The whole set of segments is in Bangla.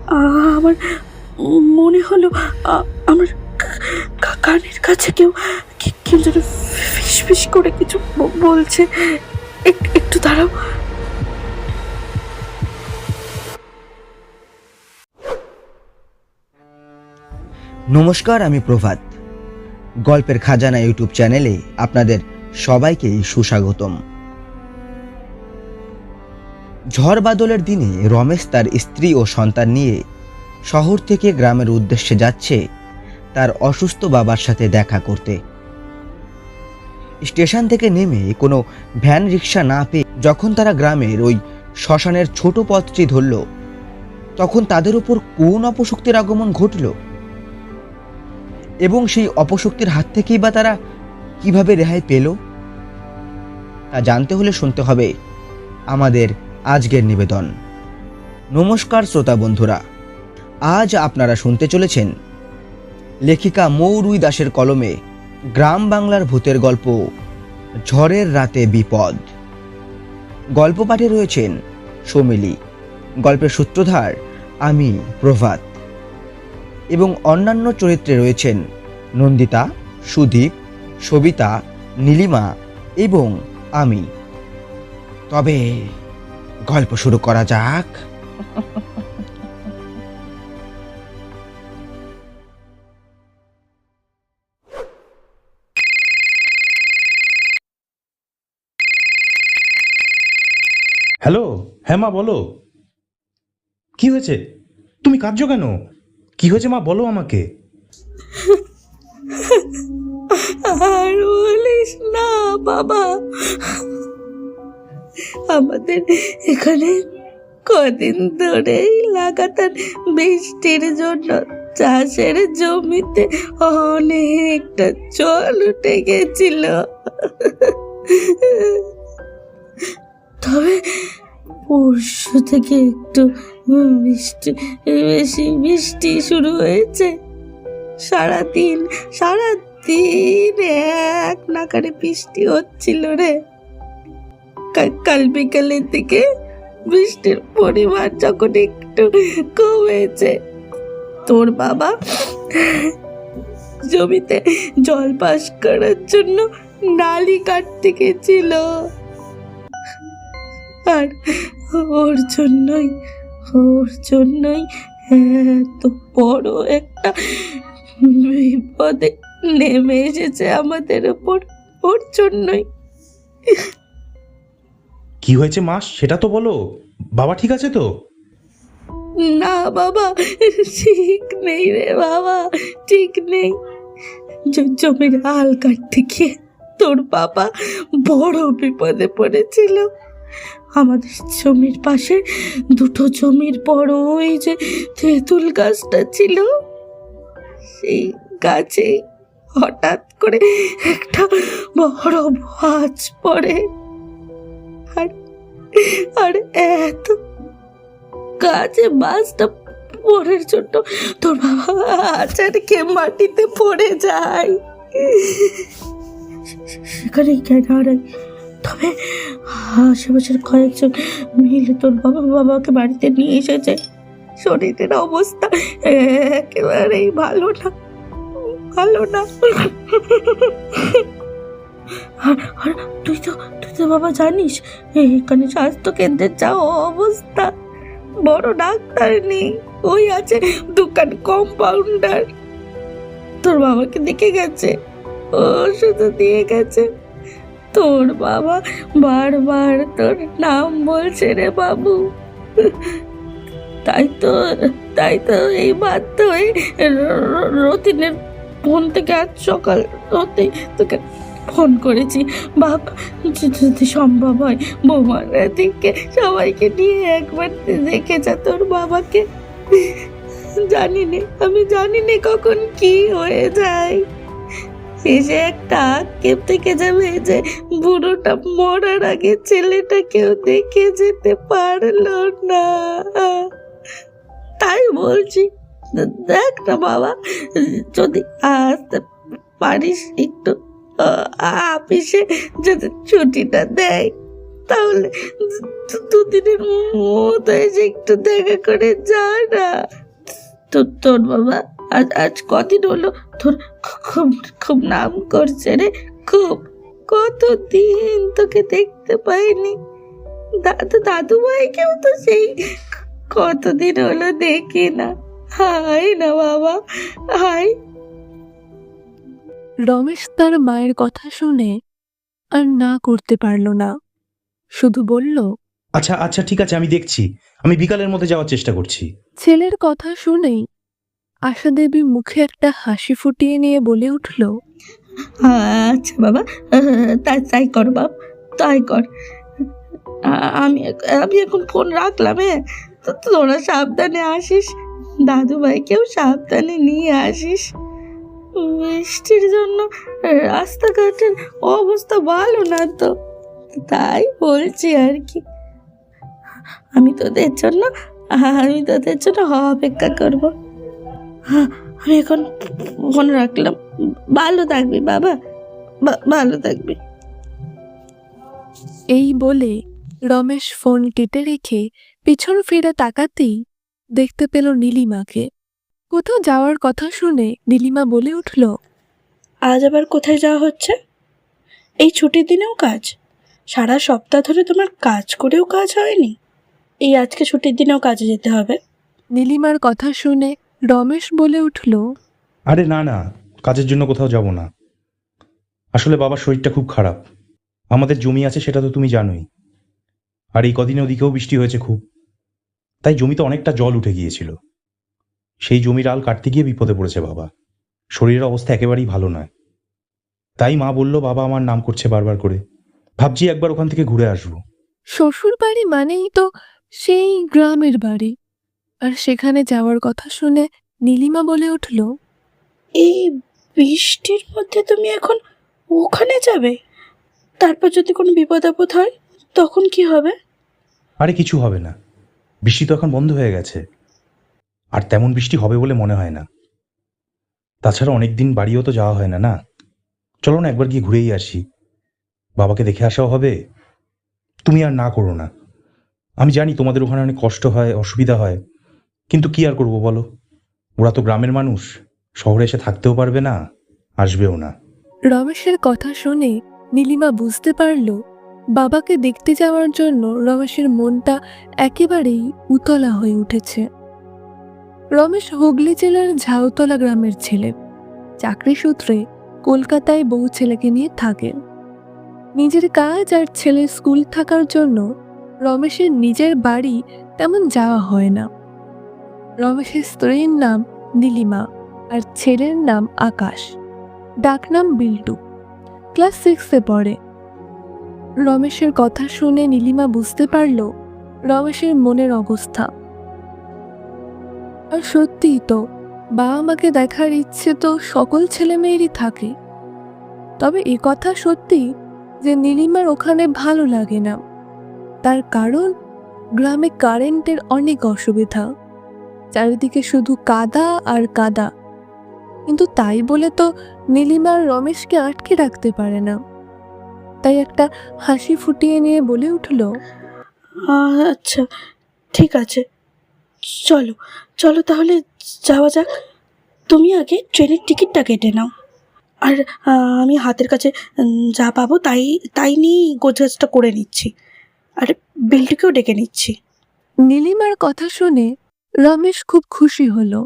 আমার মনে হলো আমার কানের কাছে কেউ কেউ যেন ফিস ফিস করে কিছু বলছে। একটু দাঁড়াও। নমস্কার, আমি প্রভাত। গল্পের খাজানা ইউটিউব চ্যানেলে আপনাদের সবাইকে সুস্বাগতম। ঝড় বাদলের দিনে রমেশ তার স্ত্রী ও সন্তান নিয়ে শহর থেকে গ্রামের উদ্দেশ্যে যাচ্ছে তার অসুস্থ বাবার সাথে দেখা করতে। স্টেশন থেকে নেমে কোনো ভ্যান রিক্সা না পেয়ে যখন তারা গ্রামের ওই শ্মশানের ছোট পথটি ধরল, তখন তাদের উপর কোন অপশক্তির আগমন ঘটল এবং সেই অপশক্তির হাত থেকেই বা তারা কিভাবে রেহাই পেল, তা জানতে হলে শুনতে হবে আমাদের আজকের নিবেদন। নমস্কার শ্রোতা বন্ধুরা, আজ আপনারা শুনতে চলেছেন লেখিকা মৌরুই দাসের কলমে গ্রাম বাংলার ভূতের গল্প ঝড়ের রাতে বিপদ। গল্প পাঠে রয়েছেন সমিলি, গল্পের সূত্রধার আমি প্রভাত, এবং অন্যান্য চরিত্রে রয়েছেন নন্দিতা, সুদীপ, সবিতা, নীলিমা এবং আমি। তবে গল্প শুরু করা যাক। হ্যালো, হ্যাঁ মা বলো। কি হয়েছে? তুমি কাঁদছো কেন? কি হয়েছে মা, বলো আমাকে। আর বলিস না বাবা, আমাদের এখানে কদিন ধরেই লাগাতার বৃষ্টির জন্য চাষের জমিতে অনেকটা জল উঠে গেছিল। তবে পরশু থেকে একটু বেশি বৃষ্টি শুরু হয়েছে। সারাদিন এক নাগারে বৃষ্টি হচ্ছিল রে। কাল বিকালের দিকে বৃষ্টির পরিমাণ যখন একটু কমেছে, তোর বাবা জমিতে জল পাস করার জন্য নালি কাটতে গেছিল। আর ওর জন্যই এত বড় একটা বিপদে নেমে এসেছে আমাদের ওপর। ওর জন্যই। কি হয়েছে মা, সেটা তো বলো। বাবা ঠিক আছে তো? না বাবা, ঠিক নেই রে বাবা, ঠিক নেই। জমির হাল কাটতে গিয়ে তোর বাবা বড় বিপদে পড়েছিল। আমাদের জমির পাশে দুটো জমির বড় ওই যে তেঁতুল গাছটা ছিল, সেই গাছে হঠাৎ করে একটা বড় ভাঁজ পড়ে। আর এত গাছে বাসটা পড়ার জন্য তোর বাবা আচারকে মাটিতে পড়ে যায়। সেখানেই জ্ঞান হারায়। তবে আশেপাশের কয়েকজন মিলে তোর বাবাকে বাড়িতে নিয়ে এসেছে। শরীরের অবস্থা একেবারেই ভালো না। আর তুই তো বাবা জানিস, এখানে স্বাস্থ্য কেন্দ্রের যা অবস্থা, বড় ডাক্তার নেই, ওই আছে দোকান কম্পাউন্ডার। তোর বাবাকে দেখে গেছে, ওষুধ দিয়ে গেছে। তোর বাবা বারবার তোর নাম বলছে রে বাবু। তাই তো এই বাধ্য হয়ে রতিনের ফোন থেকে আজ সকাল হতে তোকে ফোন করেছি। বাপ, যদি সম্ভব হয় বৌমার দিকে সবাইকে নিয়ে একবার দেখে যা তোর বাবাকে। আমি জানি নে কখন কি হয়ে যায়। শেষে একটা আক্ষেপ থেকে যাবে যে বুড়োটা মরার আগে ছেলেটাকেও দেখে যেতে পারলো না। তাই বলছি, দেখ না বাবা, যদি আসতে পারিস একটু, অফিসে যদি ছুটিটা দেয় তাহলে দুদিনের মতো এসে একটু দেখা করে যা না। তোর বাবা আজ কদিন হলো তোর খুব খুব নাম করছে রে, খুব। কতদিন তোকে দেখতে পাইনি। দাদু ভাইকেও তো সেই কতদিন হলো দেখি না। হায় না বাবা, হায়। রমেশ তার মায়ের কথা শুনে আর না করতে পারল না, শুধু বলল, আচ্ছা আচ্ছা ঠিক আছে, আমি দেখছি, আমি বিকালের মধ্যে যাওয়ার চেষ্টা করছি। ছেলের কথা শুনেই আশা দেবী মুখে একটা হাসি ফুটিয়ে নিয়ে বলে উঠল, আচ্ছা বাবা, তাই কর বাপ, তাই কর। আমি আমি এখন ফোন রাখলাম। হ্যাঁ, তোরা সাবধানে আসিস, দাদু ভাইকেও সাবধানে নিয়ে আসিস। বৃষ্টির জন্য রাস্তাঘাটের অবস্থা ভালো না তো, তাই বলছি আর কি। আমি তোদের জন্য অপেক্ষা করব। আমি এখন ফোন রাখলাম। ভালো থাকবি বাবা, ভালো থাকবি। এই বলে রমেশ ফোন কেটে রেখে পিছন ফিরে তাকাতেই দেখতে পেল নীলিমাকে। কোথাও যাওয়ার কথা শুনে নীলিমা বলে উঠল, আজ আবার কোথায় যাওয়া হচ্ছে? এই ছুটির দিনেও কাজ? সারা সপ্তাহ ধরে তোমার কাজ করেও কাজ হয়নি, এই আজকে ছুটির দিনেও কাজে যেতে হবে? নীলিমার কথা শুনে রমেশ বলে উঠল, আরে না না, কাজের জন্য কোথাও যাব না। আসলে বাবার শরীরটা খুব খারাপ। আমাদের জমি আছে সেটা তো তুমি জানোই, আর এই কদিনে ওদিকেও বৃষ্টি হয়েছে খুব, তাই জমিতে অনেকটা জল উঠে গিয়েছিল। সেই জমির আল কাটতে গিয়ে বিপদে পড়েছে বাবা। শরীরের অবস্থা একেবারেই ভালো নয়। তাই মা বলল বাবা আমার নাম করছে বারবার করে, ভাবছি একবার ওখান থেকে ঘুরে আসবো। শ্বশুর বাড়ি মানেই তো সেই গ্রামের বাড়ি, আর সেখানে যাওয়ার কথা শুনে নীলিমা বলে উঠল, এই বৃষ্টির মধ্যে তুমি এখন ওখানে যাবে? তারপর যদি কোনো বিপদ আপদ হয় তখন কি হবে? আরে কিছু হবে না, বৃষ্টি তো এখন বন্ধ হয়ে গেছে, আর তেমন বৃষ্টি হবে বলে মনে হয় না। তাছাড়া অনেকদিন বাড়িও তো যাওয়া হয় না। না, চলো না একবার গিয়ে ঘুরেই আসি, বাবাকে দেখে আসাও হবে। তুমি আর না করো না। আমি জানি তোমাদের ওখানে অনেক কষ্ট হয়, অসুবিধা হয়, কিন্তু কি আর করবো বলো, ওরা তো গ্রামের মানুষ, শহরে এসে থাকতেও পারবে না, আসবেও না। রমেশের কথা শুনে নীলিমা বুঝতে পারল বাবাকে দেখতে যাওয়ার জন্য রমেশের মনটা একেবারেই উতলা হয়ে উঠেছে। রমেশ হুগলি জেলার ঝাউতলা গ্রামের ছেলে। চাকরি সূত্রে কলকাতায় বউ ছেলেকে নিয়ে থাকেন। নিজের কাজ আর ছেলের স্কুল থাকার জন্য রমেশের নিজের বাড়ি তেমন যাওয়া হয় না। রমেশের স্ত্রীর নাম নীলিমা আর ছেলের নাম আকাশ, ডাকনাম বিল্টু। ক্লাস 6-এ পড়ে। রমেশের কথা শুনে নীলিমা বুঝতে পারল রমেশের মনের অবস্থা। আর সত্যিই তো, বাবা মাকে দেখার ইচ্ছে তো সকল ছেলে মেয়েরই থাকে। তবে এ কথা সত্যি যে নীলিমার ওখানে ভালো লাগে না। তার কারণ গ্রামে কারেন্টের অনেক অসুবিধা, চারিদিকে শুধু কাদা আর কাদা। কিন্তু তাই বলে তো নীলিমা আর রমেশকে আটকে রাখতে পারে না। তাই একটা হাসি ফুটিয়ে নিয়ে বলে উঠল, আচ্ছা ঠিক আছে, চলো চলো তাহলে যাওয়া যাক। তুমি আগে ট্রেনের টিকিটটা কেটে নাও, আর আমি হাতের কাছে যা পাবো তাই তাই নিয়ে গোছগাছটা করে নিচ্ছি, আর বিলটিকেও ডেকে নিচ্ছি। নীলিমার কথা শুনে রমেশ খুব খুশি হলো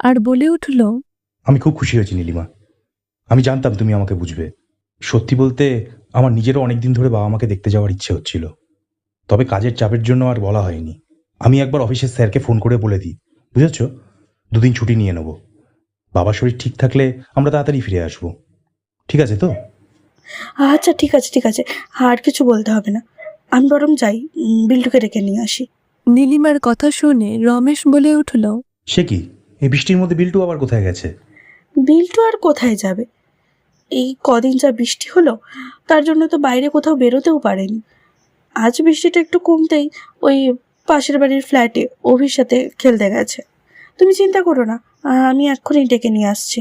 আর বলে উঠল, আমি খুব খুশি হয়েছি নীলিমা, আমি জানতাম তুমি আমাকে বুঝবে। সত্যি বলতে আমার নিজেরও অনেকদিন ধরে বাবা মাকে দেখতে যাওয়ার ইচ্ছে হচ্ছিল, তবে কাজের চাপের জন্য আর বলা হয়নি। আমি একবার অফিসের স্যারকে ফোন করে বলে দিই, বুঝেছ, 2 দিন ছুটি নিয়ে নেব। বাবার শরীর ঠিক থাকলে আমরা তাড়াতাড়ি ফিরে আসবো, ঠিক আছে তো? আচ্ছা ঠিক আছে ঠিক আছে, আর কিছু বলতে হবে না, আমি বরং যাই, বিল্টুকে ডেকে নিয়ে আসি। নীলিমার কথা শুনে রমেশ বলে উঠল, সে কি, এই বৃষ্টির মধ্যে বিল্টু আবার কোথায় গেছে? বিল্টু আর কোথায় যাবে? এই কদিন যা বৃষ্টি হলো তার জন্য তো বাইরে কোথাও বেরোতেও পারেনি। আজ বৃষ্টিটা একটু কমতেই ওই পাশের বাড়ির ফ্ল্যাটে অভির সাথে খেলতে গেছে। তুমি চিন্তা করো না, আমি এক্ষুনি ডেকে নিয়ে আসছি।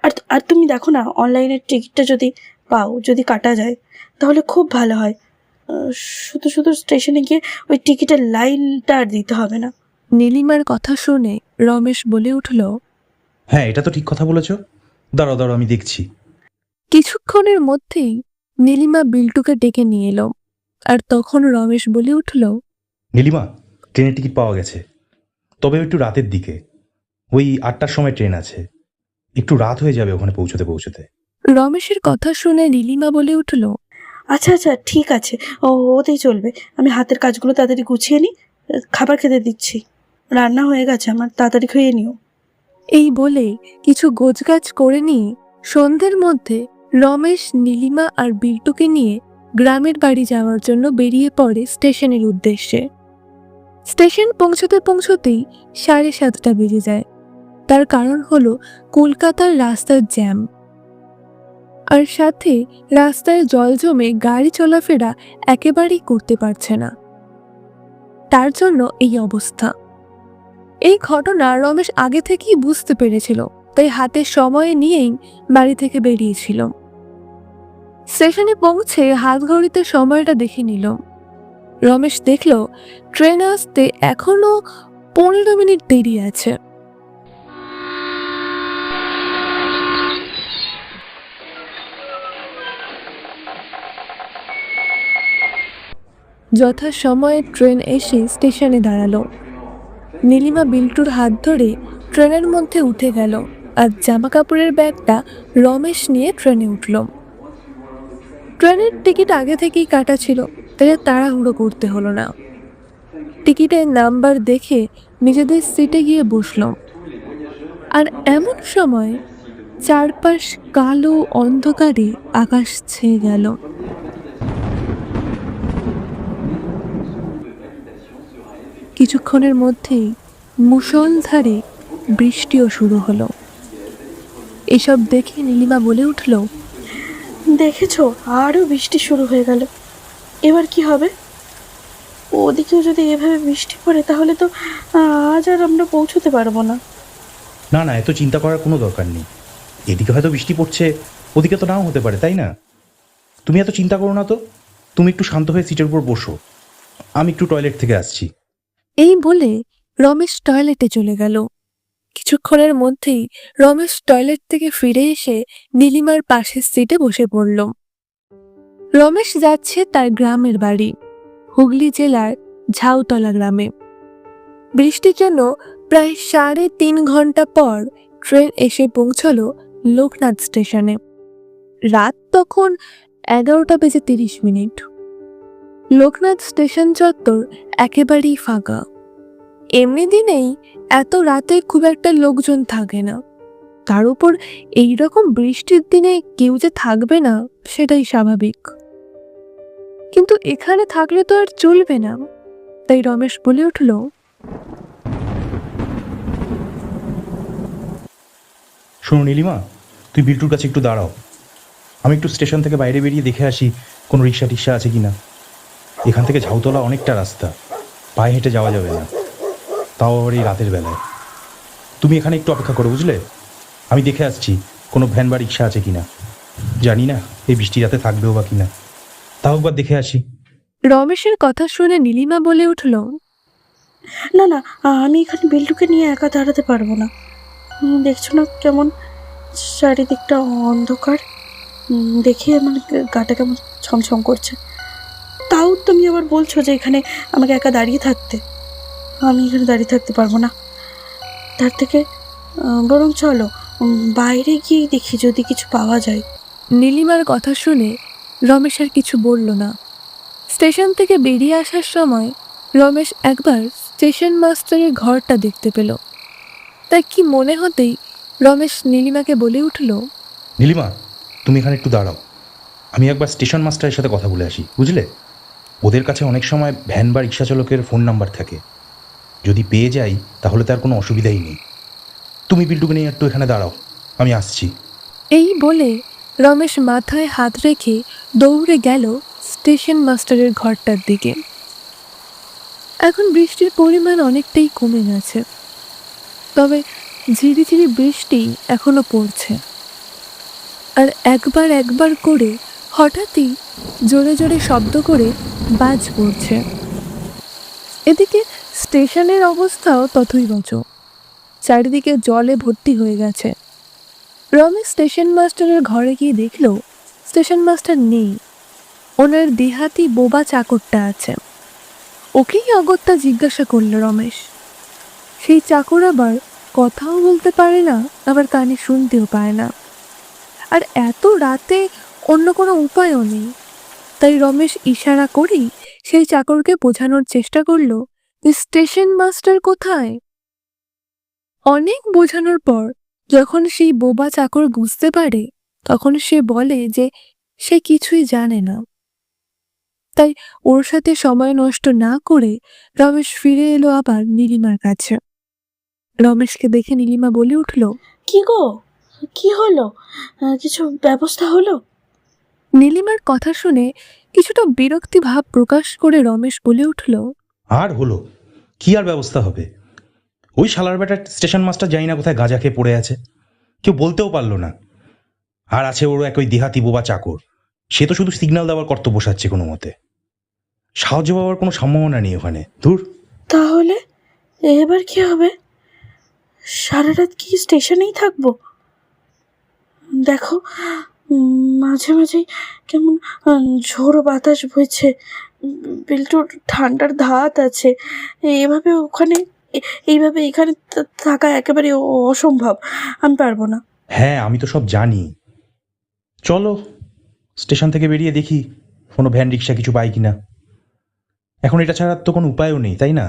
আর আর তুমি দেখো না, অনলাইনের টিকিটটা যদি পাও, যদি কাটা যায় তাহলে খুব ভালো হয়। শুধু শুধু স্টেশনে গিয়ে ওই টিকিটের লাইনটা আর দিতে হবে না। নীলিমার কথা শুনে রমেশ বলে উঠল, হ্যাঁ, এটা তো ঠিক কথা বলেছ। দাঁড়াও দাঁড়াও, আমি দেখছি। কিছুক্ষণের মধ্যেই নীলিমা বিল্টুকে ডেকে নিয়ে এলো। আর তখন রমেশ বলে উঠল, নীলিমা, ট্রেনের টিকিট পাওয়া গেছে, তবে একটু রাতের দিকে। ওই 8টার সময় ট্রেন আছে, একটু রাত হয়ে যাবে ওখানে পৌঁছতে পৌঁছতে। রমেশের কথা শুনে নীলিমা বলে উঠল, আচ্ছা আচ্ছা, ঠিক আছে, ওতেই চলবে। আমি হাতের কাজগুলো তাড়াতাড়ি গুছিয়ে নিই, খাবার খেতে দিচ্ছি। রান্না হয়ে গেছে আমার, তাড়াতাড়ি খেয়ে নিও। এই বলে কিছু গোছগাছ করে নিয়ে সন্ধ্যের মধ্যে রমেশ নীলিমা আর বিল্টুকে নিয়ে গ্রামের বাড়ি যাওয়ার জন্য বেরিয়ে পড়ে স্টেশনের উদ্দেশ্যে। স্টেশন পৌঁছতে পৌঁছতেই 7:30 বেজে যায়। তার কারণ হলো কলকাতার রাস্তার জ্যাম, আর সাথে রাস্তায় জল জমে গাড়ি চলাফেরা একেবারেই করতে পারছে না। তার জন্য এই অবস্থা। এই ঘটনা রমেশ আগে থেকেই বুঝতে পেরেছিল, তাই হাতে সময় নিয়েই বাড়ি থেকে বেরিয়েছিল। স্টেশনে পৌঁছে হাত ঘড়িতে সময়টা দেখে নিল। রমেশ দেখল ট্রেন আসতে এখনো 15 মিনিট দেরি আছে। যথাসময়ে ট্রেন এসে স্টেশনে দাঁড়ালো। নীলিমা বিল্টুর হাত ধরে ট্রেনের মধ্যে উঠে গেল, আর জামা কাপড়ের ব্যাগটা রমেশ নিয়ে ট্রেনে উঠল। ট্রেনের টিকিট আগে থেকেই কাটা ছিল, তাই আর তাড়াহুড়ো করতে হলো না। টিকিটের নাম্বার দেখে নিজেদের সিটে গিয়ে বসল। আর এমন সময় চারপাশ কালো অন্ধকারে আকাশ ছেয়ে গেল। কিছুক্ষণের মধ্যেই মুষলধারে বৃষ্টিও শুরু হলো। এসব দেখে নীলিমা বলে উঠল, দেখেছো, আরও বৃষ্টি শুরু হয়ে গেল। এবার কি হবে? ওদিকেও যদি এভাবে বৃষ্টি পড়ে তাহলে তো আজ আর আমরা পৌঁছতে পারবো না। না না, এত চিন্তা করার কোনো দরকার নেই। এদিকে হয়তো বৃষ্টি পড়ছে, ওদিকে তো নাও হতে পারে, তাই না? তুমি এত চিন্তা করো না তো। তুমি একটু শান্ত হয়ে সিটের উপর বসো, আমি একটু টয়লেট থেকে আসছি। এই বলে রমেশ টয়লেটে চলে গেল। কিছুক্ষণের মধ্যেই রমেশ টয়লেট থেকে ফিরে এসে নীলিমার পাশের সিটে বসে পড়ল। রমেশ যাচ্ছে তার গ্রামের বাড়ি, হুগলি জেলার ঝাউতলা গ্রামে। বৃষ্টির জন্য প্রায় 3.5 ঘন্টা পর ট্রেন এসে পৌঁছলো লোকনাথ স্টেশনে। রাত তখন 11:30। লোকনাথ স্টেশন চত্বর একেবারেই ফাঁকা। এমনি দিনেই এত রাতে খুব একটা লোকজন থাকে না, তার উপর এইরকম বৃষ্টির দিনে কেউ যে থাকবে না সেটাই স্বাভাবিক। কিন্তু এখানে থাকলে তো আর চলবে না, তাই রমেশ বলে উঠল, শোনো নীলিমা, তুই বিল্টুর কাছে একটু দাঁড়াও। আমি একটু স্টেশন থেকে বাইরে বেরিয়ে দেখে আসি কোনো রিক্সা টিক্সা আছে কিনা। এখান থেকে ঝাউতলা অনেকটা রাস্তা, পায়ে হেঁটে যাওয়া যাবে না, তাও আবার এই রাতের বেলায়। তুমি এখানে একটু অপেক্ষা করো, বুঝলে? আমি দেখে আসছি কোনো ভ্যান বা রিক্সা আছে কিনা। জানি না এই বৃষ্টি রাতে থাকবেও বা কিনা, তাও একবার দেখে আসি। রমেশের কথা শুনে নীলিমা বলে উঠল, না না, আমি এখানে বিল্টুকে নিয়ে একা দাঁড়াতে পারবো না। দেখছো না কেমন চারিদিকটা অন্ধকার? দেখে আমার গাটা কেমন ছমছম করছে। তাও তুমি আবার বলছো যে এখানে আমাকে একা দাঁড়িয়ে থাকতে। আমি এখানে দাঁড়িয়ে থাকতে পারবো না। তার থেকে বরং চলো বাইরে গিয়েই দেখি যদি কিছু পাওয়া যায়। নীলিমার কথা শুনে রমেশ আর কিছু বলল না। স্টেশন থেকে বেরিয়ে আসার সময় রমেশ একবার স্টেশন মাস্টারের ঘরটা দেখতে পেল। তাই কি মনে হতেই রমেশ নীলিমাকে বলে উঠল, নীলিমা, তুমি এখানে একটু দাঁড়াও, আমি একবার স্টেশন মাস্টারের সাথে কথা বলে আসি, বুঝলে? ওদের কাছে অনেক সময় ভ্যান বা রিক্সা চালকের ফোন নাম্বার থাকে, যদি পেয়ে যাই তাহলে তার কোনো অসুবিধাই নেই। তুমি বিল্টুকে নিয়ে একটু এখানে দাঁড়াও, আমি আসছি। এই বলে রমেশ মাথায় হাত রেখে দৌড়ে গেল স্টেশন মাস্টারের ঘরটার দিকে। এখন বৃষ্টির পরিমাণ অনেকটাই কমে গেছে, তবে ঝিরিঝিরি বৃষ্টি এখনো পড়ছে। আর একবার একবার করে হঠাৎই জোরে জোরে শব্দ করে বাজ পড়ছে। এদিকে স্টেশনের অবস্থাও তথৈবচ, চারিদিকে জলে ভর্তি হয়ে গেছে। রমেশ স্টেশন মাস্টারের ঘরে গিয়ে দেখল স্টেশন মাস্টার নেই, ওনার দেহাতি বোবা চাকরটা আছে। ওকেই অগত্যা জিজ্ঞাসা করল রমেশ। সেই চাকর আবার কথাও বলতে পারে না, আবার কানে শুনতেও পায় না, আর এত রাতে অন্য কোনো উপায়ও নেই। তাই রমেশ ইশারা করেই সেই চাকরকে বোঝানোর চেষ্টা করল যে স্টেশন মাস্টার কোথায়। অনেক বোঝানোর পর যখন সেই বোবা চাকর বুঝতে পারে, তখন সে বলে যে সে কিছুই জানে না। তাই ওর সাথে সময় নষ্ট না করে রমেশ ফিরে এলো আবার নীলিমার কাছে। রমেশকে দেখে নীলিমা বলে উঠল, কি গো, কি হলো? কিছু ব্যবস্থা হলো? নীলিমার কথা শুনে কিছুটা বিরক্তি ভাব প্রকাশ করে রমেশ বলে উঠল, আর হলো কি আর ব্যবস্থা হবে? ওই শালার বেটা স্টেশন মাস্টার জানি না কোথায় গাঁজা খেয়ে পড়ে আছে, কেউ বলতেও পারলো না। আর আছে ওর এক ওই দেহাতি বোবা চাকর, সে তো শুধু সিগন্যাল দেওয়ার কর্তব্য সাজছে কোনো মতে। সাহায্য পাওয়ার কোনো সম্ভাবনা নেই ওখানে। ধুর। তাহলে এবার কি হবে? সারা রাত কি স্টেশনেই থাকবো? দেখো, মাঝে মাঝেই কেমন ঝোড়ো বাতাস বইছে, বিল্টুর ঠান্ডার ধাত আছে। এভাবে ওখানে এইভাবে এখানে থাকা একেবারে অসম্ভব, আমি পারবো না। হ্যাঁ, আমি তো সব জানি। চলো স্টেশন থেকে বেরিয়ে দেখি কোনো ভ্যান রিক্সা কিছু পাই কিনা। এখন এটা ছাড়া তো কোনো উপায়ও নেই, তাই না?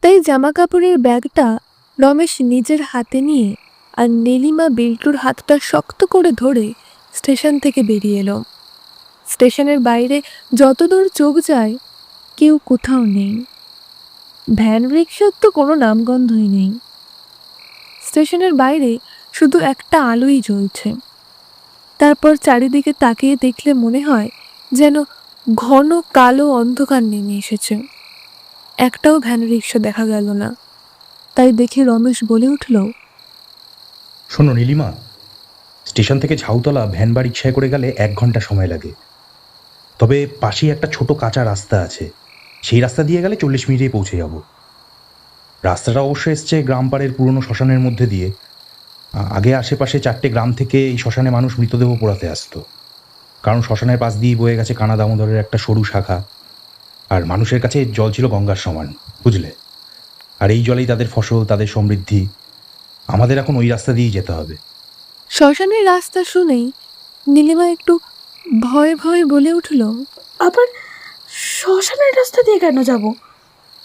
তাই জামা কাপড়ের ব্যাগটা রমেশ নিজের হাতে নিয়ে আর নীলিমা বিল্টুর হাতটা শক্ত করে ধরে স্টেশন থেকে বেরিয়ে এলো। স্টেশনের বাইরে যতদূর চোখ যায় কেউ কোথাও নেই, ভ্যান রিক্সার তো কোনো নামগন্ধই নেই। স্টেশনের বাইরে শুধু একটা আলোই জ্বলছে। তারপর চারিদিকে তাকিয়ে দেখলে মনে হয় যেন ঘন কালো অন্ধকার নেমে এসেছে। একটাও ভ্যান রিক্সা দেখা গেল না। তাই দেখে রমেশ বলে উঠল, শোনো নীলিমা, স্টেশন থেকে ঝাউতলা ভ্যান বা রিক্সায় করে গেলে 1 ঘন্টা সময় লাগে। তবে পাশেই একটা ছোট কাঁচা রাস্তা আছে, সেই রাস্তা দিয়ে গেলে 40 মিনিটেই পৌঁছে যাব। রাস্তাটা অবশ্য এসছে গ্রামপাড়ের পুরনো শ্মশানের মধ্যে দিয়ে। আগে আশেপাশে 4টে গ্রাম থেকে এই শ্মশানে মানুষ মৃতদেহ পোড়াতে আসতো, কারণ শ্মশানের পাশ দিয়ে বয়ে গেছে কানা দামোদরের একটা সরু শাখা। আর মানুষের কাছে জল ছিল গঙ্গার সমান, বুঝলে? আর এই জলেই তাদের ফসল, তাদের সমৃদ্ধি। আমাদের এখন ওই রাস্তা দিয়েই যেতে হবে। শ্মশানের রাস্তা শুনেই নীলিমা একটু ভয়ে ভয়ে বলে উঠল, আবার শ্মশানের রাস্তা দিয়ে কেন যাব?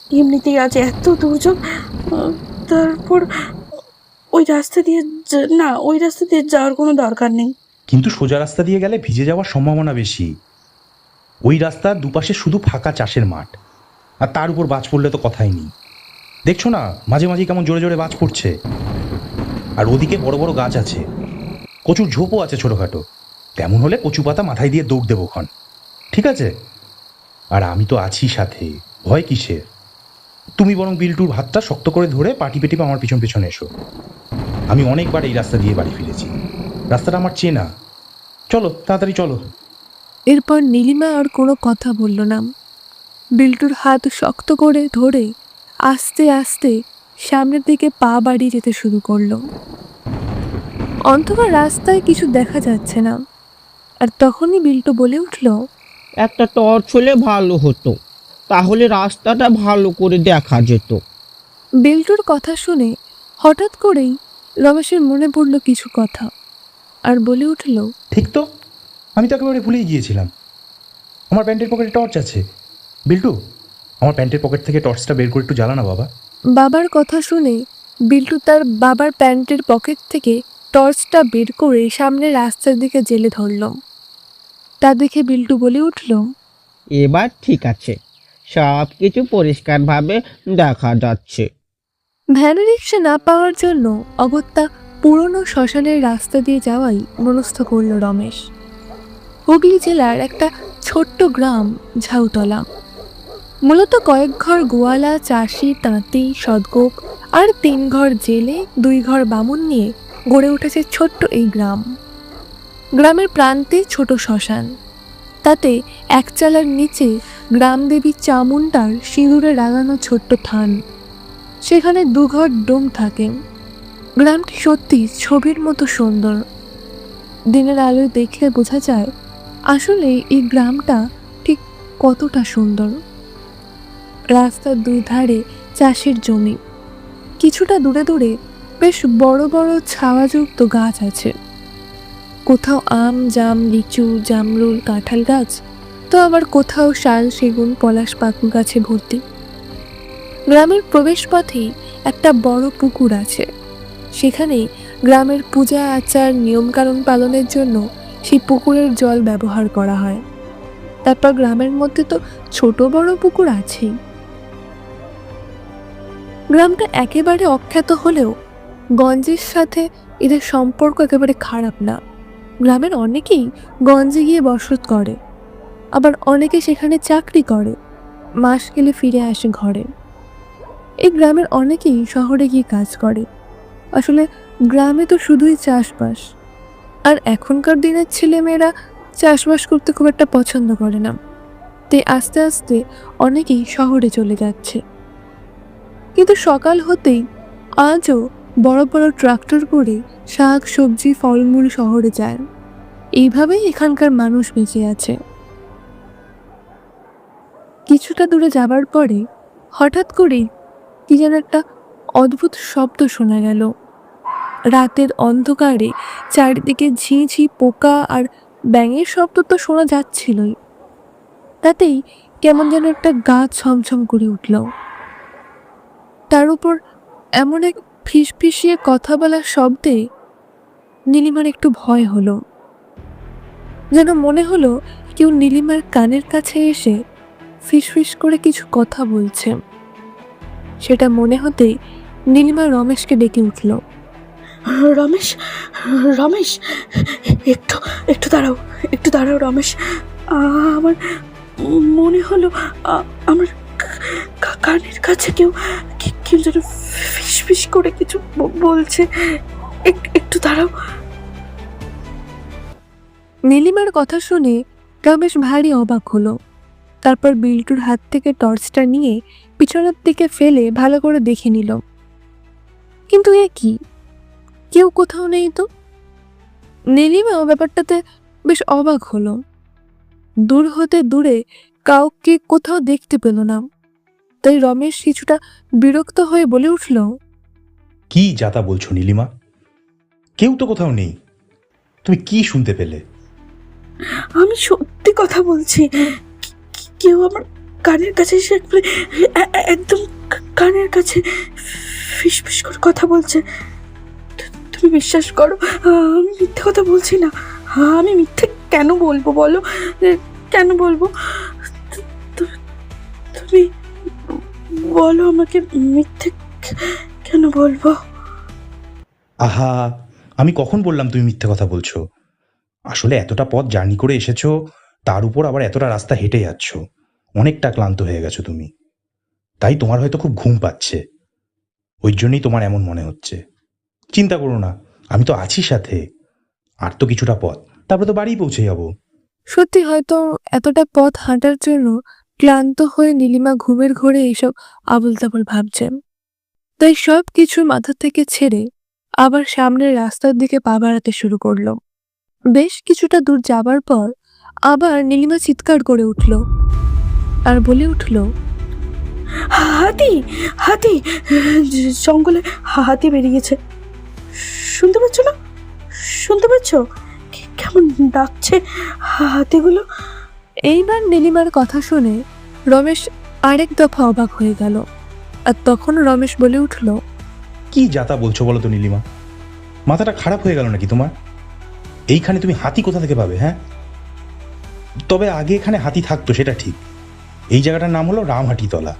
এমনিতেই আজ এত দুর্যোগ, তারপর ওই রাস্তা দিয়ে না, ওই রাস্তা দিয়ে যাওয়ার কোনো দরকার নেই। কিন্তু সোজা রাস্তা দিয়ে গেলে ভিজে যাওয়ার সম্ভাবনা বেশি। ওই রাস্তার দুপাশে শুধু ফাঁকা চাষের মাঠ, আর তার উপর বাজ পড়লে তো কথাই নেই। দেখছো না মাঝে মাঝে কেমন জোরে জোরে বাজ পড়ছে। আর ওদিকে বড় বড় গাছ আছে, কচুর ঝোপও আছে ছোটোখাটো। তেমন হলে কচু পাতা মাথায় দিয়ে দৌড় দেবো ক্ষণ, ঠিক আছে? আর আমি তো আছি সাথে, ভয় কিসের? তুমি বরং বিল্টুর হাতটা শক্ত করে ধরে পাটি পেটিপে আমার পিছন পিছনে এসো। আমি অনেকবার এই রাস্তা দিয়ে বাড়ি ফিরেছি, রাস্তাটা আমার চেনা। চলো তাড়াতাড়ি চলো। এরপর নীলিমা আর কোনো কথা বলল না। বিল্টুর হাত শক্ত করে ধরে আস্তে আস্তে সামনের দিকে পা বাড়িয়ে যেতে শুরু করলো। অন্ধকার রাস্তায় কিছু দেখা যাচ্ছে না। আর তখনই বিল্টু বলে উঠল, একটা টর্চ হলে ভালো হতো, তাহলে রাস্তাটা ভালো করে দেখা যেত। বিল্টুর কথা শুনে হঠাৎ করেই রমেশের মনে পড়ল কিছু কথা, আর বলে উঠল, ঠিক তো, আমি তো একেবারে ভুলেই গিয়েছিলাম। আমার প্যান্টের পকেটে টর্চ আছে। বিল্টু, আমার প্যান্টের পকেট থেকে টর্চটা বের করে একটু জ্বালা না বাবা। বাবার কথা শুনে বিল্টু তার বাবার প্যান্টের পকেট থেকে টর্চটা বের করে সামনে রাস্তার দিকে জেলে ধরল। তা দেখে বিল্টু বলে উঠল, এবার ঠিক আছে, সব কিছু পরিষ্কারভাবে দেখা যাচ্ছে। ভ্যান রিক্সা না পাওয়ার জন্য অগত্যা পুরনো শ্মশানের রাস্তা দিয়ে যাওয়াই মনস্থ করল রমেশ। হুগলি জেলার একটা ছোট্ট গ্রাম ঝাউতলা। মূলত কয়েক ঘর গোয়ালা, চাষি, তাঁতি, সদগোপ আর 3 ঘর জেলে, 2 ঘর বামুন নিয়ে গড়ে উঠেছে ছোট্ট এই গ্রাম। গ্রামের প্রান্তে ছোট শ্মশান, তাতে একচালার নিচে গ্রামদেবী চামুণ্ডার সিঁদুরে রাঙানো ছোট্ট থান। সেখানে দুঘর ডোম থাকে। গ্রামটি সত্যি ছবির মতো সুন্দর। দিনের আলোয় দেখলে বোঝা যায় আসলে এই গ্রামটা ঠিক কতটা সুন্দর। রাস্তার দুই ধারে চাষের জমি, কিছুটা দূরে দূরে বেশ বড় বড় ছাওয়াযুক্ত গাছ আছে। কোথাও আম, জাম, লিচু, জামরুল, কাঁঠাল গাছ, তো আবার কোথাও শাল, সেগুন, পলাশ, পাকুড় গাছে ভর্তি। গ্রামের প্রবেশপথেই একটা বড় পুকুর আছে। সেখানেই গ্রামের পূজা আচার নিয়মকানুন পালনের জন্য সেই পুকুরের জল ব্যবহার করা হয়। তারপর গ্রামের মধ্যে তো ছোট বড় পুকুর আছেই। গ্রামটা একেবারে অখ্যাত হলেও গঞ্জের সাথে এদের সম্পর্ক একেবারে খারাপ না। গ্রামের অনেকেই গঞ্জে গিয়ে বসত করে, আবার অনেকে সেখানে চাকরি করে, মাস গেলে ফিরে আসে ঘরে। এই গ্রামের অনেকেই শহরে গিয়ে কাজ করে। আসলে গ্রামে তো শুধুই চাষবাস, আর এখনকার দিনের ছেলেমেয়েরা চাষবাস করতে খুব একটা পছন্দ করে না, তাই আস্তে আস্তে অনেকেই শহরে চলে যাচ্ছে। কিন্তু সকাল হতেই আজও বড় বড় ট্রাক্টর করে শাক, সবজি, ফলমূল শহরে যায়। এইভাবেই এখানকার মানুষ বেঁচে আছে। কিছুটা দূরে যাবার পরে হঠাৎ করেই কি যেন একটা অদ্ভুত শব্দ শোনা গেল। রাতের অন্ধকারে চারিদিকে ঝি ঝি পোকা আর ব্যাঙের শব্দ তো শোনা যাচ্ছিলই, তাতেই কেমন যেন একটা গা ছমছম করে উঠল। তার উপর এমন এক ফিসফিসিয়ে কথা বলার শব্দে নীলিমার একটু ভয় হলো। যেন মনে হলো কেউ নীলিমার কানের কাছে এসে ফিসফিস করে কিছু কথা বলছে। সেটা মনে হতেই নীলিমা রমেশকে ডেকে উঠল। রমেশ, রমেশ, একটু একটু দাঁড়াও, একটু দাঁড়াও রমেশ। আমার মনে হলো আমার কানের কাছে কেউ কেউ যেন ফিস ফিস করে কিছু বলছে। একটু দাঁড়াও। নীলিমার কথা শুনে রমেশ ভারী অবাক হলো। তারপর বিল্টুর হাত থেকে টর্চটা নিয়ে পিছনের দিকে ফেলে ভালো করে দেখে নিল। কিন্তু এ কি, কেউ কোথাও নেই তো। নীলিমাও ব্যাপারটাতে বেশ অবাক হলো। দূর হতে দূরে কাউকে কোথাও দেখতে পেল না। তাই রমেশ কিছুটা বিরক্ত হয়ে বলে উঠল, কি যাতা বলছো নীলিমা? কেউ তো কোথাও নেই। তুমি কি শুনতে পেলে? আমি সত্যি কথা বলছি। কেউ আমার কানের কাছে এসে একদম কানের কাছে ফিস ফিস করে কথা বলছে। তুমি বিশ্বাস করো, আমি মিথ্যে কথা বলছি না। আমি মিথ্যে কেন বলবো বলো, কেন বলবো? তুমি বলো আমাকে, মিথ্যে কেন বলবো? আহা, আমি কখন বললাম তুমি মিথ্যে কথা বলছো? আসলে এতটা পথ জার্নি করে এসেছো, তার উপর আবার এতটা রাস্তা হেঁটে যাচ্ছ, অনেকটা ক্লান্ত হয়ে গেছো তুমি। তাই তোমার হয়তো খুব ঘুম পাচ্ছে, ওই জন্যই তোমার এমন মনে হচ্ছে। চিন্তা করো না, আমি তো আছি সাথে। আর তো কিছুটা পথ, তারপরে তো বাড়ি পৌঁছে যাবো। সত্যি হয়তো এতটা পথ হাঁটার জন্য ক্লান্ত হয়ে নীলিমা ঘুমের ঘোরে এইসব আবল তাবল ভাবছেন। তাই সব কিছু মাথা থেকে ছেড়ে আবার সামনের রাস্তার দিকে পা বাড়াতে শুরু করলো। বেশ কিছুটা দূর যাবার পর আবার নীলিমা চিৎকার করে উঠল আর বলে উঠল, হাতি, হাতি, জঙ্গলে হাতি বেরিয়েছে। শুনতে পাচ্ছ না? শুনতে পাচ্ছ কেমন ডাকছে হাতিগুলো? এইবার নীলিমার কথা শুনে রমেশ আরেক দফা অবাক হয়ে গেল। আর তখন রমেশ বলে উঠল, কি যাতা বলছো বলো তো নীলিমা? মাথাটা খারাপ হয়ে গেল নাকি তোমার? এইখানে তুমি হাতি কোথা থেকে পাবে? হ্যাঁ, তবে আগে এখানে হাতি থাকতো, সেটা ঠিক। এই জায়গাটার নাম হলো রামহাটিতলা।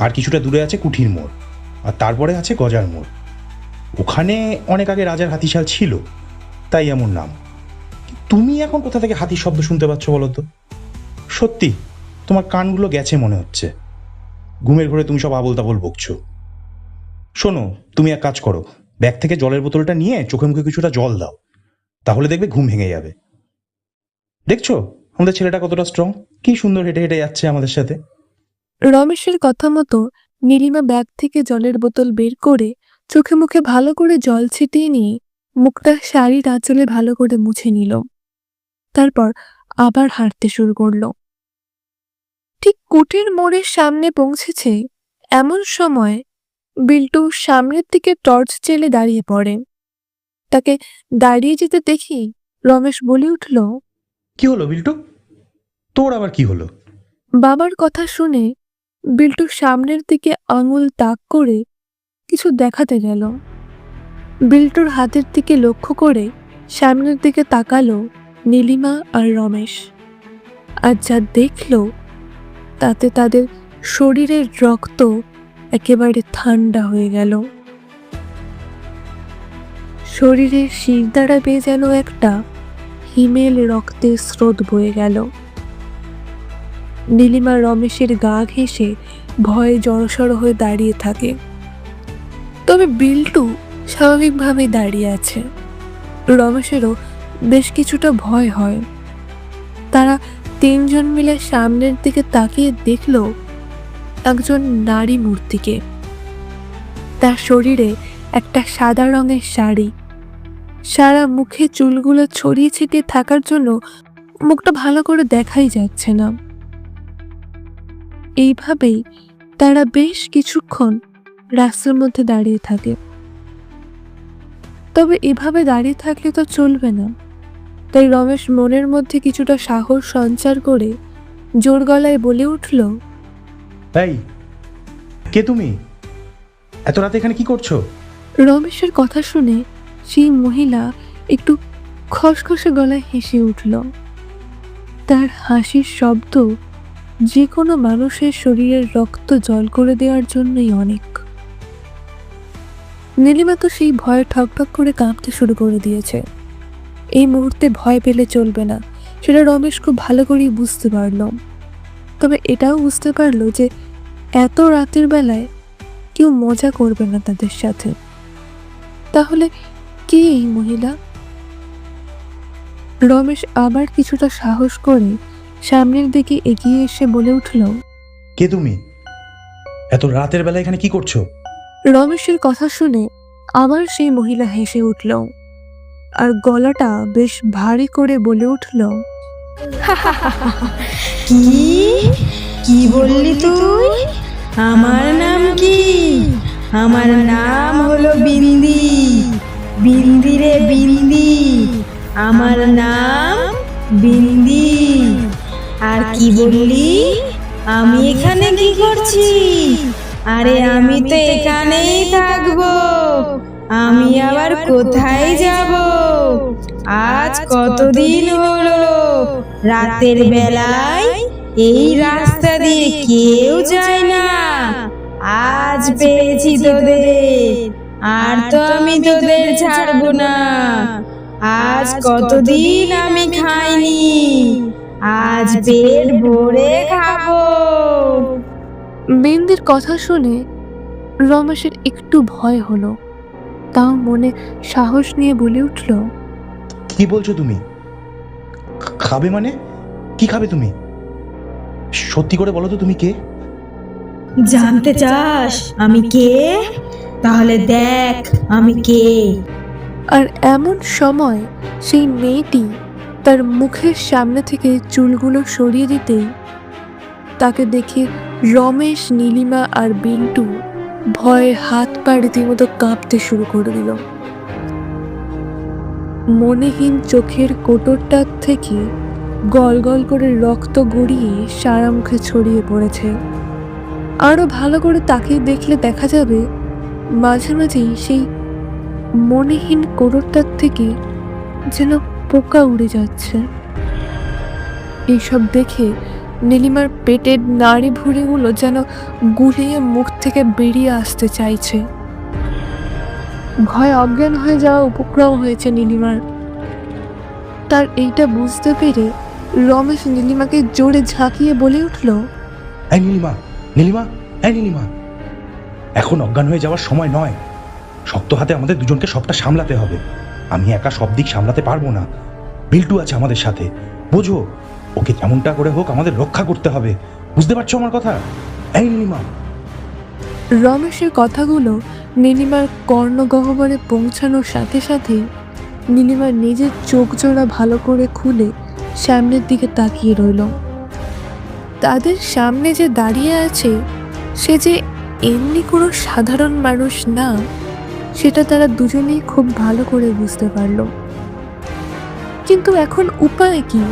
আর কিছুটা দূরে আছে কুঠির মোড়, আর তারপরে আছে গজার মোড়। ওখানে অনেক আগে রাজার হাতিশাল ছিল, তাই এমন নাম। তুমি এখন কোথা থেকে হাতির শব্দ শুনতে পাচ্ছ বলো তো? সত্যি তোমার কানগুলো গেছে মনে হচ্ছে। ঘুমের ঘরে তুমি সব আবোল তাবোল বকছো। শোনো, তুমি এক কাজ করো, ব্যাগ থেকে জলের বোতলটা নিয়ে চোখে মুখে কিছুটা জল দাও, তাহলে দেখবে ঘুম ভেঙে যাবে। দেখছো আমাদের ছেলেটা কতটা স্ট্রং, কি সুন্দর হেঁটে হেঁটে যাচ্ছে আমাদের সাথে। রমেশের কথা মতো নীলিমা ব্যাগ থেকে জলের বোতল বের করে চোখে মুখে ভালো করে জল ছিটিয়ে নিয়ে মুখটা শাড়ির আঁচলে ভালো করে মুছে নিল। তারপর আবার হাঁটতে শুরু করলো। ঠিক কুটির মোড়ের সামনে পৌঁছেছে এমন সময় বিল্টু সামনের দিকে টর্চ জেলে দাঁড়িয়ে পড়ে। তাকে দাঁড়িয়ে যেতে দেখি রমেশ বলে উঠল, কি হলো বিল্টু, তোর আবার কি হলো? বাবার কথা শুনে বিল্টু সামনের দিকে আঙুল তাক করে কিছু দেখাতে গেল। বিল্টুর হাতের দিকে লক্ষ্য করে সামনের দিকে তাকালো নীলিমা আর রমেশ, আর যা দেখলো তাতে তাদের শরীরের রক্ত একেবারে ঠান্ডা হয়ে গেল। শরীরের শিরদাঁড়া বেয়ে যেন একটা হিমেল রক্তের স্রোত বয়ে গেল। নীলিমা রমেশের গা ঘেঁষে ভয়ে জড়সড় হয়ে দাঁড়িয়ে থাকে, তবে বিল্টু স্বাভাবিকভাবে দাঁড়িয়ে আছে। রমেশেরও বেশ কিছুটা ভয় হয়। তারা তিনজন মিলে সামনের দিকে তাকিয়ে দেখল একজন নারী মূর্তিকে। তার শরীরে একটা সাদা রঙের শাড়ি, সারা মুখে চুলগুলো ছড়িয়ে ছিটিয়ে থাকার জন্য মুখটা ভালো করে দেখাই যাচ্ছে না। এইভাবেই তারা বেশ কিছুক্ষণ রাস্তার মধ্যে দাঁড়িয়ে থাকে। তবে এভাবে দাঁড়িয়ে থাকলে তো চলবে না, তাই রমেশ মনের মধ্যে কিছুটা সাহস সঞ্চার করে জোর গলায় বলে উঠল, এই, কে তুমি? এত রাতে এখানে কি করছো? রমেশের কথা শুনে সেই মহিলা একটু খসখসে গলায় হেসে উঠল। তার হাসির শব্দ যে কোনো মানুষের শরীরের রক্ত জল করে দেওয়ার জন্যই অনেক। নীলিমা তো সেই ভয়ে ঠকঠক করে কাঁপতে শুরু করে দিয়েছে। এই মুহূর্তে ভয় পেলে চলবে না, সেটা রমেশ খুব ভালো করেই বুঝতে পারল। তবে এটাও বুঝতে পারল যে এত রাতের বেলায় কেউ মজা করবে না তাদের সাথে। তাহলে কে এই মহিলা? রমেশ আবার কিছুটা সাহস করে সামনের দিকে এগিয়ে এসে বলে উঠল, কে তুমি? এত রাতের বেলা এখানে কি করছো? রমেশের কথা শুনে আবার সেই মহিলা হেসে উঠল আর গলাটা বেশ ভারী করে বলে উঠল, কি কি বললি তুই? আমার নাম কি? আমার নাম হলো বিন্দি। বিন্দি রে বিন্দি, আমার নাম বিন্দি। আর কি বললি? আমি এখানে কি করছি? আরে আমি তো এখানেই থাকবো, আমি আবার কোথায় যাব? আজ কতদিন হলো রাতের বেলায় এই রাস্তা দিয়ে কেউ যায় না। আজ পেয়েছি তোদের, আর তো আমি তোদের ছাড়বো না। আজ কতদিন আমি খাইনি, আজ পেট ভরে খাবো। বিন্দির কথা শুনে রমেশের একটু ভয় হলো, তাও মনে সাহস নিয়ে বলে উঠল, কি বলছো তুমি? খাবে মানে? কি খাবে তুমি? সত্যি করে বলো তো তুমি কে? জানতে চাস আমি কে? তাহলে দেখ আমি কে। আর এমন সময় সেই মেয়েটি তার মুখের সামনে থেকে চুলগুলো সরিয়ে দিতেই তাকে দেখে রমেশ, নীলিমা আর বিল্টু ভয়ে হাত পা রীতিমতো কাঁপতে শুরু করে দিল। মনেহীন চোখের কোটরটার থেকে গল গল করে রক্ত গড়িয়ে সারা মুখে ছড়িয়ে পড়েছে। আরো ভালো করে তাকিয়ে দেখলে দেখা যাবে মাঝে মাঝেই সেই মনেহীন কোটরটার থেকে যেন পোকা উড়ে যাচ্ছে। এইসব দেখে নীলিমার পেটের নাড়ি ভুঁড়িগুলো যেন গুলিয়ে মুখ থেকে বেরিয়ে আসতে চাইছে। ভয় অজ্ঞান হয়ে যাওয়া উপক্রম হয়েছে নীলিমার। তার এইটা বুঝতে পেরে রমেশ নীলিমাকে জোরে ঝাঁকিয়ে বলে উঠল, এই নীলিমা, নীলিমা, এই নীলিমা, এখন অজ্ঞান হয়ে যাওয়ার সময় নয়। শক্ত হাতে আমাদের দুজনকে সবটা সামলাতে হবে। আমি একা সব দিক সামলাতে পারবো না। বিল্টু আছে আমাদের সাথে, বোঝো। ওকে যেমনটা করে হোক আমাদের রক্ষা করতে হবে, বুঝতে পারছো আমার কথা? এই নীলিমা। রমেশের কথাগুলো নীলিমার কর্ণগহ্বরে পৌঁছানোর সাথে সাথে নীলিমার নিজের চোখ জোড়া ভালো করে খুলে সামনের দিকে তাকিয়ে রইল। তাদের সামনে যে দাঁড়িয়ে আছে সে যে এমনি কোনো সাধারণ মানুষ না, সেটা তারা দুজনেই খুব ভালো করে বুঝতে পারল। কিন্তু এখন উপায় কি?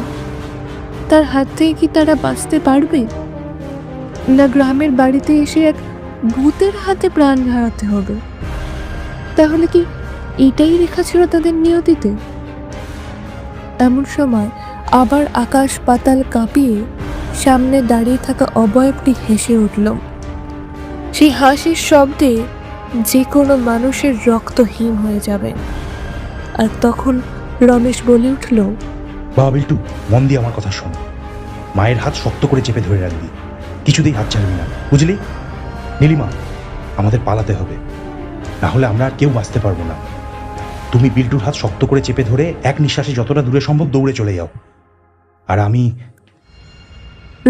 তার হাত থেকে কি তারা বাঁচতে পারবে, না গ্রামের বাড়িতে এসে এক ভূতের হাতে প্রাণ হারাতে হবে? তাহলে কি এটাই লেখা ছিল তাদের নিয়তিতে? এমন সময় আবার আকাশ পাতাল কাঁপিয়ে সামনে দাঁড়িয়ে থাকা অবয়বটি হেসে উঠল। সেই হাসির শব্দে যে কোনো মানুষের রক্ত হিম হয়ে যাবে। আর তখন রমেশ বলে উঠল, বাবা বিল্টু, মন দিয়ে আমার কথা শোন। মায়ের হাত শক্ত করে চেপে ধরে রাখবি, কিছুতেই হাত ছাড়বি না, বুঝলি? নীলিমা, আমাদের পালাতে হবে, না হলে আমরা আর কেউ বাঁচতে পারবো না। তুমি বিল্টুর হাত শক্ত করে চেপে ধরে এক নিঃশ্বাসে যতটা দূরে সম্ভব দৌড়ে চলে যাও। আর আমি...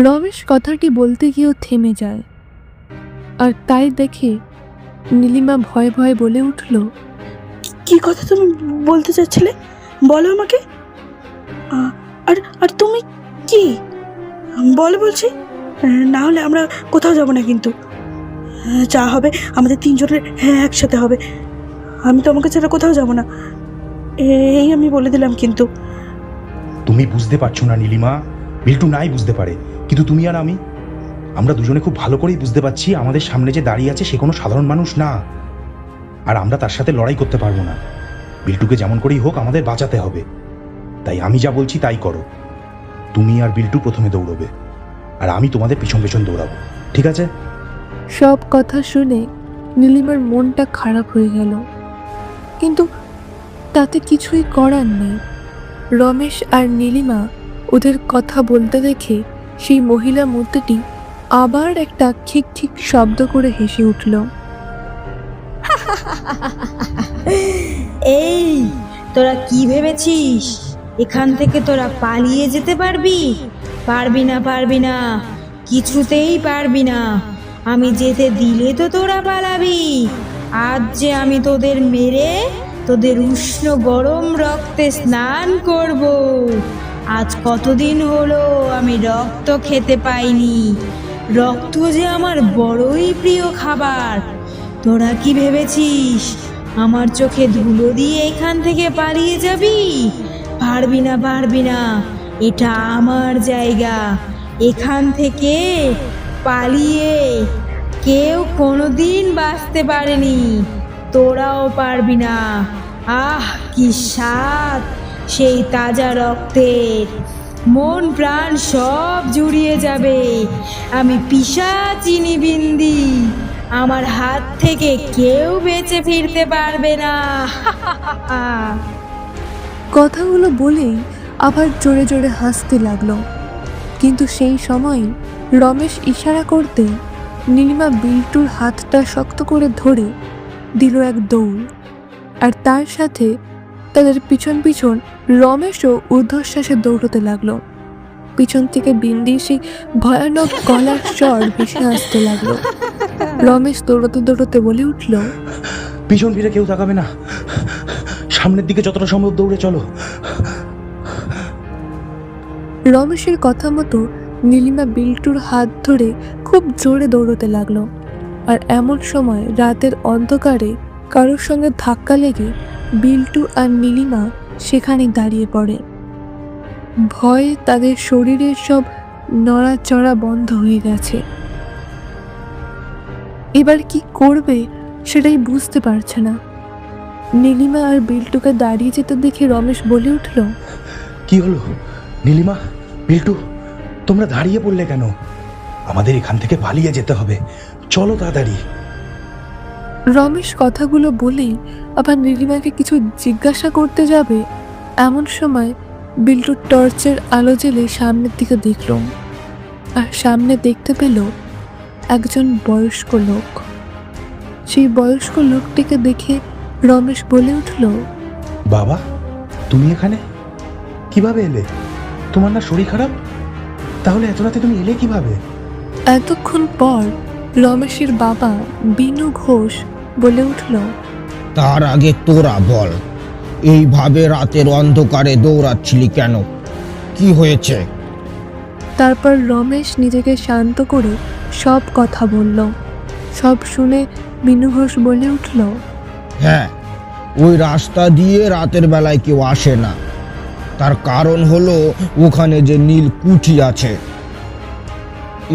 রমেশ কথাটি বলতে গিয়েও থেমে যায়। আর তাই দেখে নীলিমা ভয়ে ভয়ে বলে উঠল, কি কথা তুমি বলতে চাচ্ছিলে, বলো আমাকে। আর আর তুমি কি বলো বলছি, না হলে আমরা কোথাও যাব না। কিন্তু যা হবে আমাদের তিনজনের একসাথে হবে। আমি তো আমাকে ছাড়া কোথাও যাব না, এই আমি বলে দিলাম। কিন্তু তুমি বুঝতে পারছো না নীলিমা, বিল্টু নাই বুঝতে পারে, কিন্তু তুমি আর আমরা দুজনে খুব ভালো করেই বুঝতে পারছি আমাদের সামনে যে দাঁড়িয়ে আছে সে কোনো সাধারণ মানুষ না, আর আমরা তার সাথে লড়াই করতে পারবো না। বিল্টুকে যেমন করেই হোক আমাদের বাঁচাতে হবে। তাই আমি যা বলছি তাই করো। তুমি আর বিল্টু প্রথমে দৌড়বে, আর আমি তোমাদের পিছন পিছন দৌড়াবো, ঠিক আছে? সব কথা শুনে নীলিমার মনটা খারাপ হয়ে গেল, কিন্তু তাতে কিছুই করার নেই। রমেশ আর নীলিমা ওদের কথা বলতে দেখে সেই মহিলা মূর্তিটি আবার একটা খিক খিক শব্দ করে হেসে উঠল। এই, তোরা কি ভেবেছিস এখান থেকে তোরা পালিয়ে যেতে পারবি? পারবি না, পারবি না, কিছুতেই পারবি না। আমি যেতে দিলে তো তোরা পালাবি। আজ যে আমি তোদের মেরে তোদের উষ্ণ গরম রক্তে স্নান করব। আজ কতদিন হলো আমি রক্ত খেতে পাইনি। রক্ত যে আমার বড়ই প্রিয় খাবার। তোরা কি ভেবেছিস আমার চোখে ধুলো দিয়ে এখান থেকে পালিয়ে যাবি? পারবি না, পারবি না, এটা আমার জায়গা। এখান থেকে পালিয়ে কেউ কোনোদিন বাঁচতে পারেনি, তোরাও পারবি না। আহ, কি স্বাদ সেই তাজা রক্তের! মন প্রাণ সব জুড়িয়ে যাবে। আমি পিশাচিনী বিন্দি, আমার হাত থেকে কেউ বেঁচে ফিরতে পারবে না। কথাগুলো বলেই আবার জোরে জোরে হাসতে লাগলো। কিন্তু সেই সময় রমেশ ইশারা করতে নীলিমা বিল্টুর হাতটা শক্ত করে ধরে দিল এক দৌড়। আর তার সাথে তাদের পিছন পিছন রমেশও ঊর্ধ্বশ্বাসে দৌড়তে লাগলো। পিছন থেকে বিন্দির সেই ভয়ানক গলার স্বর ভেসে আসতে লাগলো। রমেশ দৌড়তে দৌড়তে বলে উঠল, পিছন ফিরে কেউ তাকাবে না, সামনের দিকে যতটা সম্ভব দৌড়ে চলো। রমেশের কথা মতো নীলিমা বিল্টুর হাত ধরে খুব জোরে দৌড়তে লাগলো। আর এমন সময় রাতের অন্ধকারে কারোর সঙ্গে ধাক্কা লেগে বিল্টু আর নীলিমা সেখানে দাঁড়িয়ে পড়ে। ভয়ে তাদের শরীরের সব নড়াচড়া বন্ধ হয়ে গেছে। এবার কি করবে সেটাই বুঝতে পারছে না। নীলিমা আর বিল্টুকে দাঁড়িয়ে যেতে দেখে রমেশ বলে উঠল, কি হলো নীলিমা, বিল্টু, তোমরা দাঁড়িয়ে পড়লে কেন? আমাদের এখান থেকে পালিয়ে যেতে হবে, চলো তাড়াতাড়ি। রমেশ কথাগুলো বলেই আবার নীলিমাকে কিছু জিজ্ঞাসা করতে যাবে, এমন সময় বিল্টু টর্চের আলো জ্বেলে সামনের দিকে দেখল। আর সামনে দেখতে পেল একজন বয়স্ক লোক। সেই বয়স্ক লোকটিকে দেখে রমেশ বলে উঠল, বাবা, তুমি এখানে কিভাবে এলে? তোমার না শরীর খারাপ? তাহলে এত রাতে তুমি এলে কিভাবে? এতক্ষণ পর রমেশের বাবা বিনু ঘোষ বলে উঠল, তার আগে তোরা বল, এইভাবে রাতের অন্ধকারে দৌড়াচ্ছিলি কেন? কি হয়েছে? তারপর রমেশ নিজেকে শান্ত করে সব কথা বলল। সব শুনে বিনু ঘোষ বলে উঠল, হ্যাঁ, ওই রাস্তা দিয়ে রাতের বেলায় কেউ আসে না। তার কারণ হলো ওখানে যে নীল কুঠি আছে।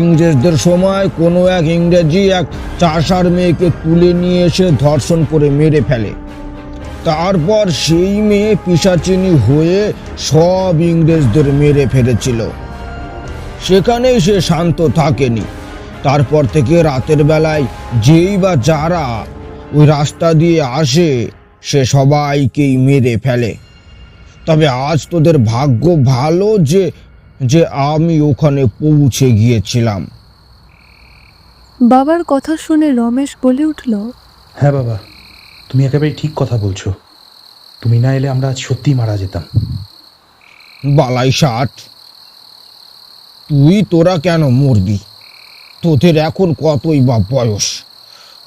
ইংরেজদের সময় কোনো এক ইংরেজি এক চাষার মেয়েকে তুলে নিয়ে এসে ধর্ষণ করে মেরে ফেলে। তারপর সেই মেয়ে পিশাচিনী হয়ে সব ইংরেজদের মেরে ফেলেছিল। সেখানেই সে শান্ত থাকেনি। তারপর থেকে রাতের বেলায় যেই বা যারা ওই রাস্তা দিয়ে আসে সে সবাইকেই মেরে ফেলে। তবে আজ তোদের ভাগ্য ভালো যে যে আমি ওখানে পৌঁছে গিয়েছিলাম। বাবার কথা শুনে রমেশ বলে উঠল, হ্যাঁ বাবা, তুমি একেবারে ঠিক কথা বলছো। তুমি না এলে আমরা আজ সত্যিই মারা যেতাম। বালাই ষাট, তোরা কেন মরবি? তোদের এখন কতই বা বয়স?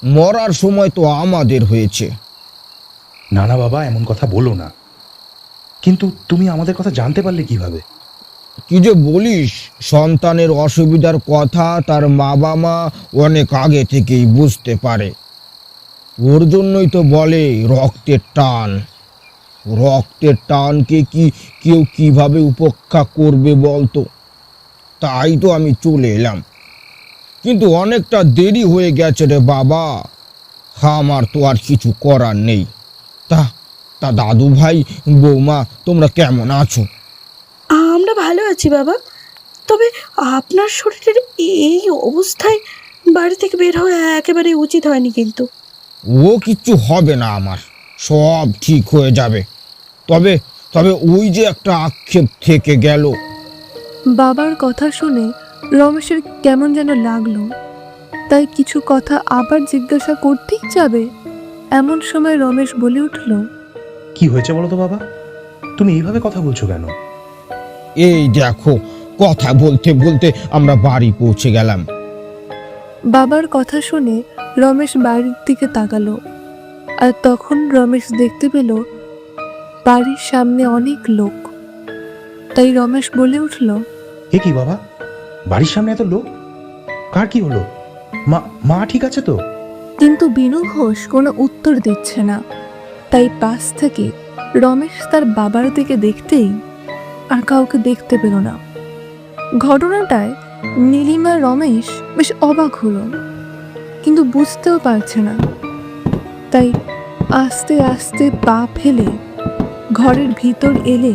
মরার সময় তো আমাদের হয়েছে। না না বাবা, এমন কথা বলো না। কিন্তু তুমি আমাদের কথা জানতে পারলে কিভাবে? কি যে বলিস, সন্তানের অসুবিধার কথা তার মা অনেক আগে থেকেই বুঝতে পারে। ওর জন্যই তো বলে রক্তের টান। রক্তের টানকে কি কেউ কিভাবে উপেক্ষা করবে বলতো? তাই তো আমি চলে এলাম, কিন্তু অনেকটা দেরি হয়ে গেছে রে বাবা। আমার তো আর কিছু করার নেই। তা তা দাদু ভাই, বৌমা, তোমরা কেমন আছো? আমরা ভালো আছি বাবা, তবে আপনার শরীরের এই অবস্থায় বাড়ি থেকে বের হওয়া একেবারে উচিত হয়নি কিন্তু। ও কিচ্ছু হবে না, আমার সব ঠিক হয়ে যাবে। তবে তবে ওই যে একটা আক্ষেপ থেকে গেল। বাবার কথা শুনে রমেশের কেমন যেন লাগলো, তাই কিছু কথা আবার জিজ্ঞাসা করতেই যাবে। এমন সময় রমেশ বলে উঠল, কি হয়েছে বলো তো বাবা? তুমি এইভাবে কথা বলছো কেন? এই দেখো, কথা বলতে বলতে আমরা বাড়ি পৌঁছে গেলাম। বাবার কথা শুনে রমেশ বাড়ির দিকে তাকালো, আর তখন রমেশ দেখতে পেল বাড়ির সামনে অনেক লোক। তাই রমেশ বলে উঠল, এ কি বাবা, বাড়ির সামনে এত লোক? কার কি হলো? মা মা ঠিক আছে তো? কিন্তু বিনু ঘোষ কোনো উত্তর দিচ্ছে না। তাই পাশ থেকে রমেশ তার বাবার দিকে দেখতেই আর কাউকে দেখতে পেল না। ঘটনাটায় নীলিমা রমেশ বেশ অবাক হলো, কিন্তু বুঝতেও পারছে না। তাই আস্তে আস্তে পা ফেলে ঘরের ভিতর এলে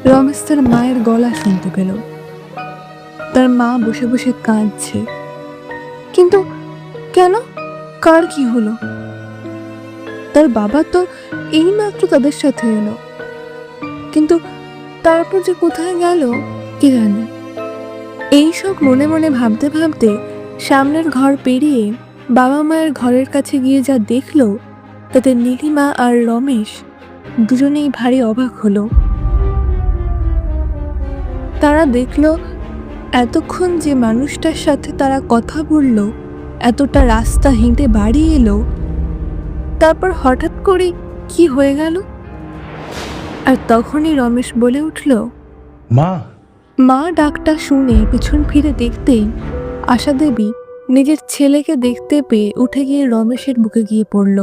রমেশ তার মায়ের গলা শুনতে পেল। তার মা বসে বসে কাঁদছে। কিন্তু কেন? কার কি হলো? তার বাবা তো এইমাত্র তাদের সাথে এলো, কিন্তু তারপর যে কোথায় গেল কে জানে। এইসব মনে মনে ভাবতে ভাবতে সামনের ঘর পেরিয়ে বাবা মায়ের ঘরের কাছে গিয়ে যা দেখলো, তাতে নীলিমা আর রমেশ দুজনেই ভারী অবাক হলো। তারা দেখলো এতক্ষণ যে মানুষটার সাথে তারা কথা বলল, এতটা রাস্তা হেঁটে বাড়ি এলো, তারপর হঠাৎ করে কি হয়ে গেল। আর তখনই রমেশ বলে উঠল, মা। মা ডাকটা শুনে পিছন ফিরে দেখতেই আশা দেবী নিজের ছেলেকে দেখতে পেয়ে উঠে গিয়ে রমেশের বুকে গিয়ে পড়ল,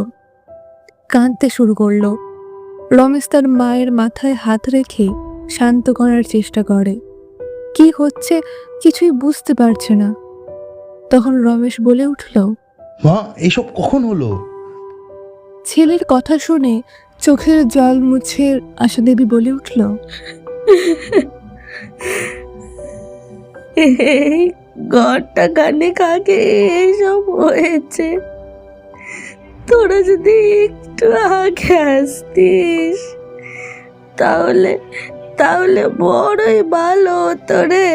কাঁদতে শুরু করলো। রমেশ তার মায়ের মাথায় হাত রেখে শান্ত করার চেষ্টা করে। কি হচ্ছে কিছুই বুঝতে পারছে না। তখন রমেশ বলে উঠল, মা, এইসব কখন হলো? ছেলের কথা শুনে চোখের জল মুছে আশা দেবী বলে উঠল, এই ঘরটা খানেক আগে এসব হয়েছে। তোরা যদি একটু আগে আসতিস তাহলে তাহলে বড়ই ভালো হতো রে।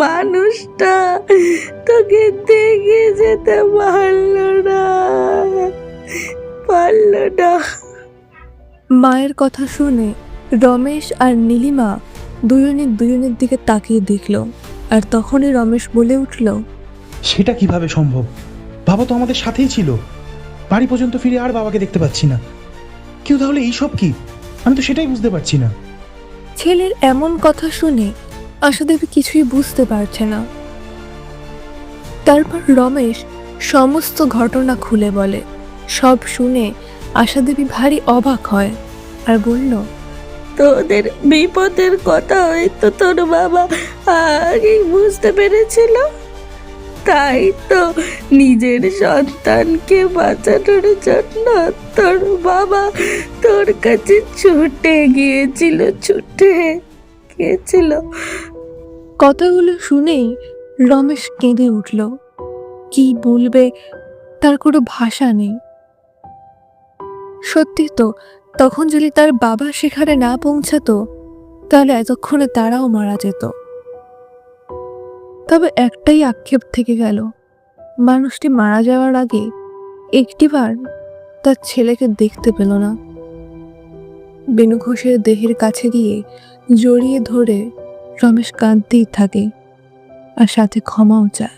মানুষটা তোকে দেখে যেতে পারলো না। মায়ের কথা শুনে রমেশ আর নীলিমা দুজনের দিকে তাকিয়ে দেখল। আর তখনই রমেশ বলে উঠল, সেটা কিভাবে সম্ভব? বাবা তো আমাদের সাথেই ছিল। বাড়ি পর্যন্ত ফিরে আর বাবাকে দেখতে পাচ্ছি না। কেউ তাহলে এইসব কি? আমি তো সেটাই বুঝতে পারছি না। ছেলের এমন কথা শুনে আশাদেবী কিছুই বুঝতে পারছে না। তারপর রমেশ সমস্ত ঘটনা খুলে বলে। সব শুনে আশাদেবী ভারী অবাক হয় আর বলল, তোদের বিপদের কথা হয়তো তোর বাবা আগেই বুঝতে পেরেছিল, তাই তো নিজের সন্তানকে বাঁচানোর জন্য তোর বাবা তোর কাছে ছুটে গিয়েছিল। কথাগুলো শুনেই রমেশ কেঁদে উঠল। কি বলবে তার কোনো ভাষা নেই। সত্যি তো, তখন যদি তার বাবা সেখানে না পৌঁছাতো তাহলে এতক্ষণে তারাও মারা যেত। তবে একটাই আক্ষেপ থেকে গেল, মানুষটি মারা যাওয়ার আগে একটিবার তার ছেলেকে দেখতে পেল না। বেনু ঘোষের দেহের কাছে গিয়ে জড়িয়ে ধরে রমেশ কাঁদতেই থাকে আর সাথে ক্ষমাও চায়।